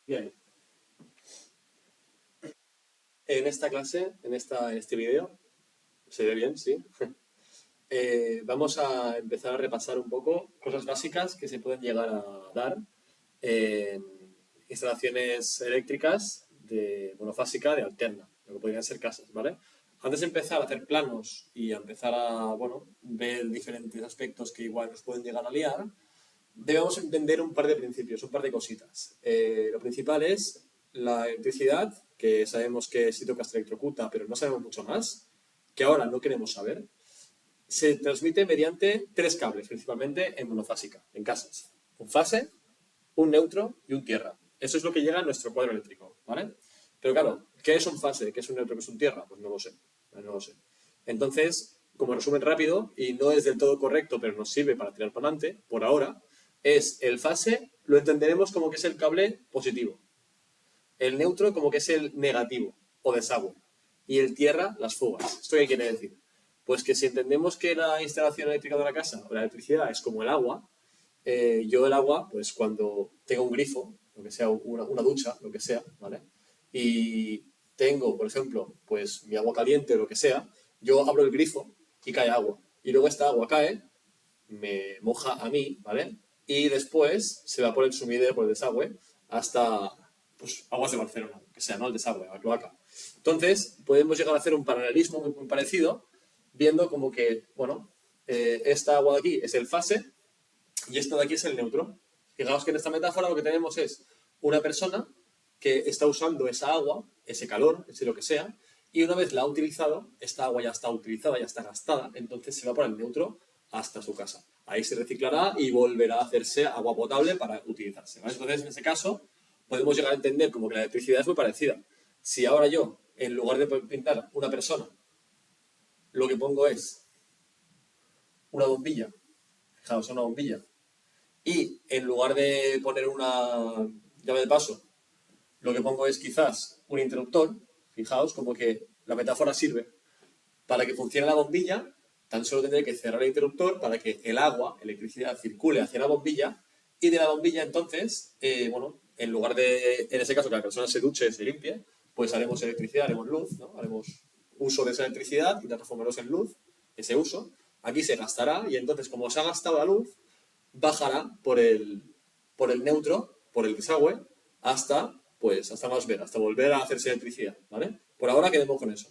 Bien, en esta clase, en este vídeo, se ve bien, sí. Vamos a empezar a repasar un poco cosas básicas que se pueden llegar a dar en instalaciones eléctricas de monofásica de alterna, lo que podrían ser casas, ¿vale? Antes de empezar a hacer planos y a empezar a, bueno, ver diferentes aspectos que igual nos pueden llegar a liar, debemos entender un par de principios, un par de cositas. Lo principal es la electricidad, que sabemos que sí toca se electrocuta, pero no sabemos mucho más, que ahora no queremos saber. Se transmite mediante tres cables, principalmente en monofásica, en casas. Un fase, un neutro y un tierra. Eso es lo que llega a nuestro cuadro eléctrico, ¿vale? Pero claro, ¿qué es un fase? ¿Qué es un neutro? ¿Qué es un tierra? Pues no lo sé, no lo sé. Entonces, como resumen rápido, y no es del todo correcto, pero nos sirve para tirar para adelante, por ahora, es el fase, lo entenderemos como que es el cable positivo, el neutro como que es el negativo o desagüe, y el tierra, las fugas. ¿Esto qué quiere decir? Pues que si entendemos que la instalación eléctrica de la casa o la electricidad es como el agua, yo el agua, pues cuando tengo un grifo, lo que sea, una ducha, lo que sea, ¿vale? Y tengo, por ejemplo, pues mi agua caliente o lo que sea, yo abro el grifo y cae agua. Y luego esta agua cae, me moja a mí, ¿vale? Y después se va por el sumidero, por el desagüe, hasta pues, aguas de Barcelona, que sea, ¿no? El desagüe, la cloaca. Entonces, podemos llegar a hacer un paralelismo muy parecido, viendo como que, bueno, esta agua de aquí es el fase y esto de aquí es el neutro. Fijaos que en esta metáfora lo que tenemos es una persona que está usando esa agua, ese calor, ese lo que sea, y una vez la ha utilizado, esta agua ya está utilizada, ya está gastada, entonces se va por el neutro hasta su casa. Ahí se reciclará y volverá a hacerse agua potable para utilizarse, ¿vale? Entonces, en ese caso, podemos llegar a entender como que la electricidad es muy parecida. Si ahora yo, en lugar de pintar una persona, lo que pongo es una bombilla, fijaos, una bombilla, y en lugar de poner una llave de paso, lo que pongo es quizás un interruptor, fijaos, como que la metáfora sirve. Para que funcione la bombilla, tan solo tendré que cerrar el interruptor para que el agua, electricidad, circule hacia la bombilla y de la bombilla entonces, bueno, en lugar de, en ese caso, que la persona se duche, se limpie, pues haremos electricidad, haremos luz, ¿no? Haremos uso de esa electricidad y transformarlos en luz, ese uso. Aquí se gastará y entonces, como se ha gastado la luz, bajará por el neutro, por el desagüe, hasta, pues, hasta más ver, hasta volver a hacerse electricidad, ¿vale? Por ahora quedemos con eso.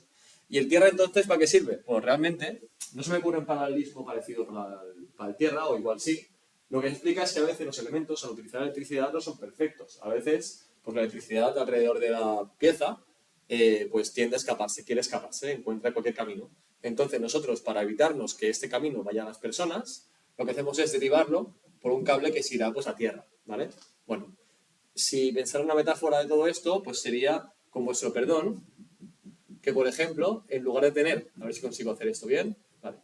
¿Y el tierra entonces para qué sirve? Pues realmente no se me ocurre un paralelismo parecido para el tierra, o igual sí. Lo que explica es que a veces los elementos al utilizar la electricidad no son perfectos. A veces, pues la electricidad alrededor de la pieza pues tiende a escaparse, quiere escaparse, encuentra cualquier camino. Entonces nosotros, para evitarnos que este camino vaya a las personas, lo que hacemos es derivarlo por un cable que se irá pues, a tierra, ¿vale? Bueno, si pensar una metáfora de todo esto, pues sería con vuestro perdón, que por ejemplo, en lugar de tener, a ver si consigo hacer esto bien, vale,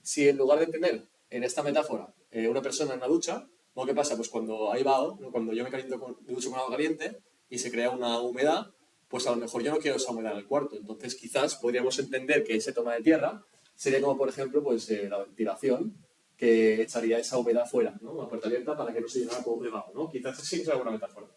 si en lugar de tener en esta metáfora una persona en la ducha, ¿no? ¿Qué pasa? Pues cuando hay vaho, ¿no? Cuando yo me ducho con agua caliente y se crea una humedad, pues a lo mejor yo no quiero esa humedad en el cuarto. Entonces quizás podríamos entender que ese toma de tierra sería como, por ejemplo, pues la ventilación que echaría esa humedad fuera, ¿no? Una puerta abierta para que no se llenara todo de vaho, ¿no? Quizás sí es alguna metáfora.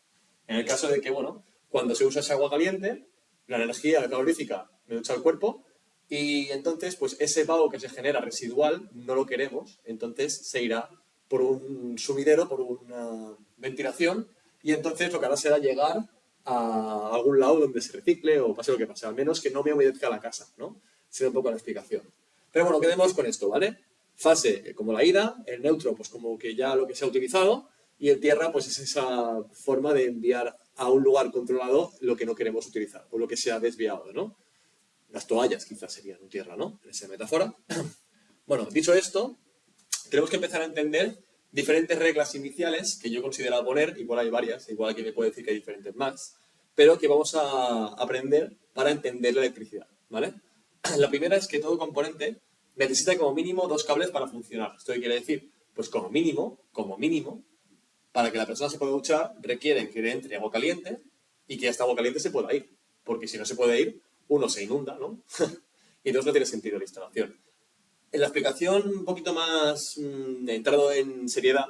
En el caso de que, bueno, cuando se usa esa agua caliente, la energía calorífica me ducha el cuerpo y entonces, pues ese vaho que se genera residual no lo queremos, entonces se irá por un sumidero, por una ventilación, y entonces lo que hará será llegar a algún lado donde se recicle o pase lo que pase, al menos que no me humedezca la casa, ¿no? Sería un poco la explicación. Pero bueno, quedemos con esto, ¿vale? Fase como la ida, el neutro pues como que ya lo que se ha utilizado, y el tierra pues es esa forma de enviar a un lugar controlado lo que no queremos utilizar, o lo que se ha desviado, ¿no? Las toallas quizás serían un tierra, ¿no? En esa metáfora. Bueno, dicho esto, tenemos que empezar a entender diferentes reglas iniciales que yo he considerado poner, igual hay varias, igual aquí me puede decir que hay diferentes más, pero que vamos a aprender para entender la electricidad, ¿vale? La primera es que todo componente necesita como mínimo dos cables para funcionar. ¿Esto qué quiere decir? Pues como mínimo, para que la persona se pueda duchar, requiere que le entre agua caliente y que esta agua caliente se pueda ir. Porque si no se puede ir, uno se inunda, ¿no? Y dos, no tiene sentido la instalación. En la explicación un poquito más entrado en seriedad,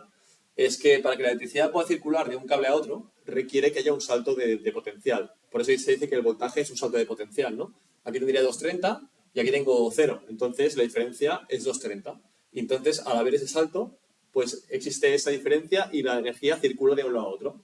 es que para que la electricidad pueda circular de un cable a otro, requiere que haya un salto de potencial. Por eso se dice que el voltaje es un salto de potencial, ¿no? Aquí tendría 230 y aquí tengo 0. Entonces la diferencia es 230. Y entonces, al haber ese salto, pues existe esa diferencia y la energía circula de un lado a otro.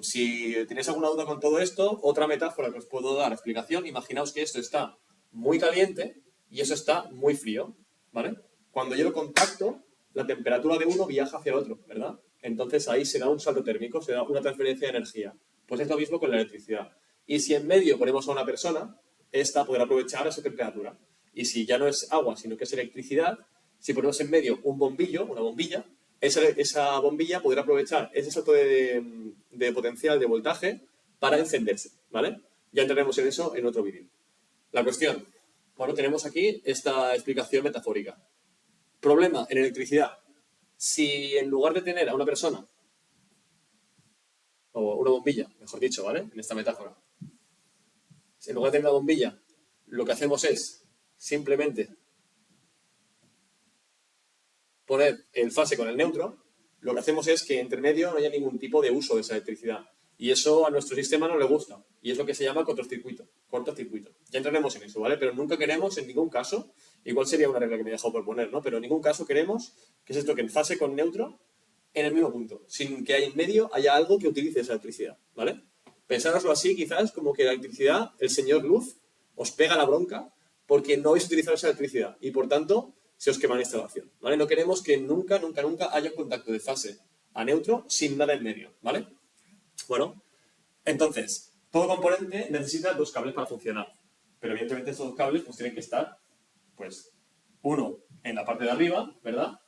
Si tenéis alguna duda con todo esto, otra metáfora que os puedo dar explicación, imaginaos que esto está muy caliente y eso está muy frío, ¿vale? Cuando yo lo contacto, la temperatura de uno viaja hacia el otro, ¿verdad? Entonces ahí se da un salto térmico, se da una transferencia de energía. Pues es lo mismo con la electricidad. Y si en medio ponemos a una persona, esta podrá aprovechar esa temperatura. Y si ya no es agua, sino que es electricidad, si ponemos en medio un bombillo, una bombilla, esa bombilla podrá aprovechar ese salto de potencial, de voltaje, para encenderse, ¿vale? Ya entraremos en eso en otro vídeo. La cuestión, bueno, tenemos aquí esta explicación metafórica. Problema en electricidad. Si en lugar de tener a una persona, o una bombilla, mejor dicho, ¿vale? En esta metáfora. Si en lugar de tener una bombilla, lo que hacemos es simplemente poner el fase con el neutro, lo que hacemos es que entre medio no haya ningún tipo de uso de esa electricidad. Y eso a nuestro sistema no le gusta. Y es lo que se llama cortocircuito. Cortocircuito. Ya entraremos en eso, ¿vale? Pero nunca queremos, en ningún caso, igual sería una regla que me he dejado por poner, ¿no? Pero en ningún caso queremos que es esto que en fase con neutro en el mismo punto, sin que en medio haya algo que utilice esa electricidad, ¿vale? Pensároslo así, quizás, como que la electricidad, el señor Luz, os pega la bronca porque no habéis utilizado esa electricidad y, por tanto, se os quema la instalación, ¿vale? No queremos que nunca, nunca, nunca haya un contacto de fase a neutro sin nada en medio, ¿vale? Bueno, entonces, todo componente necesita dos cables para funcionar, pero evidentemente estos dos cables pues tienen que estar, pues, uno en la parte de arriba, ¿verdad?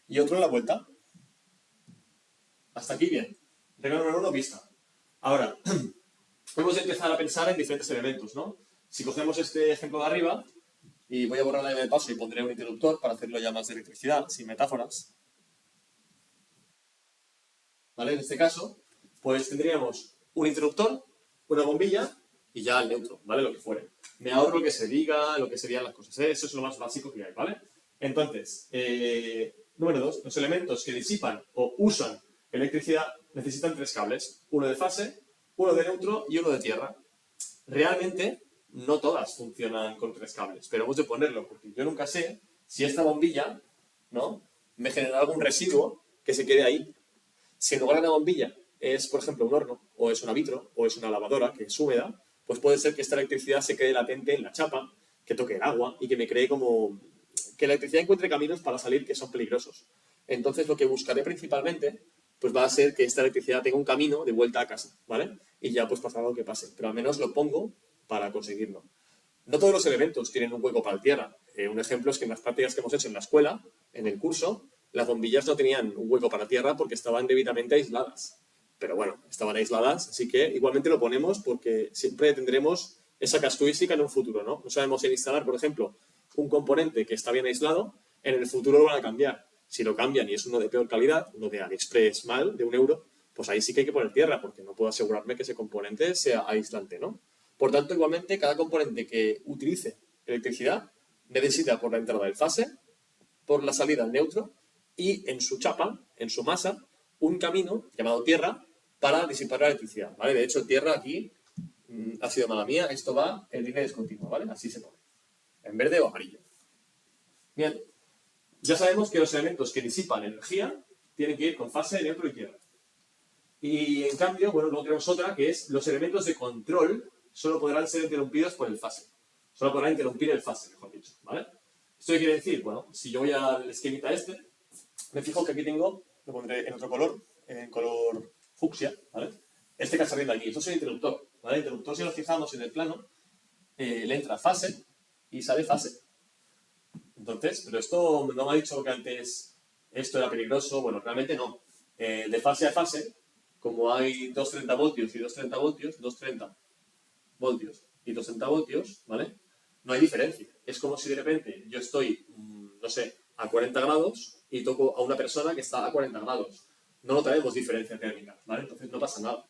Y otro en la vuelta. Hasta aquí bien. Regla número uno, vista. Ahora, vamos a empezar a pensar en diferentes elementos, ¿no? Si cogemos este ejemplo de arriba, y voy a borrar la llave de paso y pondré un interruptor para hacerlo ya más de electricidad, sin metáforas. ¿Vale? En este caso, pues tendríamos un interruptor, una bombilla y ya el neutro, ¿vale? Lo que fuere. Me ahorro lo que se diga, lo que serían las cosas, ¿eh? Eso es lo más básico que hay, ¿vale? Entonces, número dos, los elementos que disipan o usan electricidad necesitan tres cables, uno de fase, uno de neutro y uno de tierra. Realmente, no todas funcionan con tres cables, pero hemos de ponerlo, porque yo nunca sé si esta bombilla, ¿no?, me genera algún residuo que se quede ahí. Si en lugar de una bombilla es, por ejemplo, un horno, o es una vitro, o es una lavadora que es húmeda, pues puede ser que esta electricidad se quede latente en la chapa, que toque el agua y que me cree como... que la electricidad encuentre caminos para salir que son peligrosos. Entonces lo que buscaré principalmente pues va a ser que esta electricidad tenga un camino de vuelta a casa, ¿vale? Y ya pues pasará lo que pase, pero al menos lo pongo para conseguirlo. No todos los elementos tienen un hueco para la tierra. Un ejemplo es que en las prácticas que hemos hecho en la escuela, en el curso, las bombillas no tenían un hueco para tierra porque estaban debidamente aisladas. Pero bueno, estaban aisladas, así que igualmente lo ponemos porque siempre tendremos esa casuística en un futuro, ¿no? No sabemos en instalar, por ejemplo, un componente que está bien aislado, en el futuro lo van a cambiar. Si lo cambian y es uno de peor calidad, uno de AliExpress mal, de €1, pues ahí sí que hay que poner tierra porque no puedo asegurarme que ese componente sea aislante, ¿no? Por tanto, igualmente, cada componente que utilice electricidad necesita por la entrada el fase, por la salida el neutro y en su chapa, en su masa, un camino llamado tierra para disipar la electricidad, ¿vale? De hecho, tierra aquí ha sido mala mía, esto va en línea discontinua, ¿vale? Así se pone, en verde o amarillo. Bien, ya sabemos que los elementos que disipan energía tienen que ir con fase, neutro y tierra. Y en cambio, bueno, luego tenemos otra que es los elementos de control solo podrán ser interrumpidos por el fase. Solo podrán interrumpir el fase, mejor dicho, ¿vale? ¿Esto qué quiere decir? Bueno, si yo voy al esquemita este, me fijo que aquí tengo, lo pondré en otro color, en color fucsia, ¿vale? Este que está saliendo aquí, esto es el interruptor, ¿vale? El interruptor, si nos fijamos en el plano, le entra fase y sale fase. Entonces, pero esto no me ha dicho que antes esto era peligroso. Bueno, realmente no. De fase a fase, como hay 230 voltios y 230 voltios, 230 voltios y 230 voltios, ¿vale? No hay diferencia. Es como si de repente yo estoy, no sé, a 40 grados y toco a una persona que está a 40 grados. No notaremos diferencia térmica, ¿vale? Entonces no pasa nada.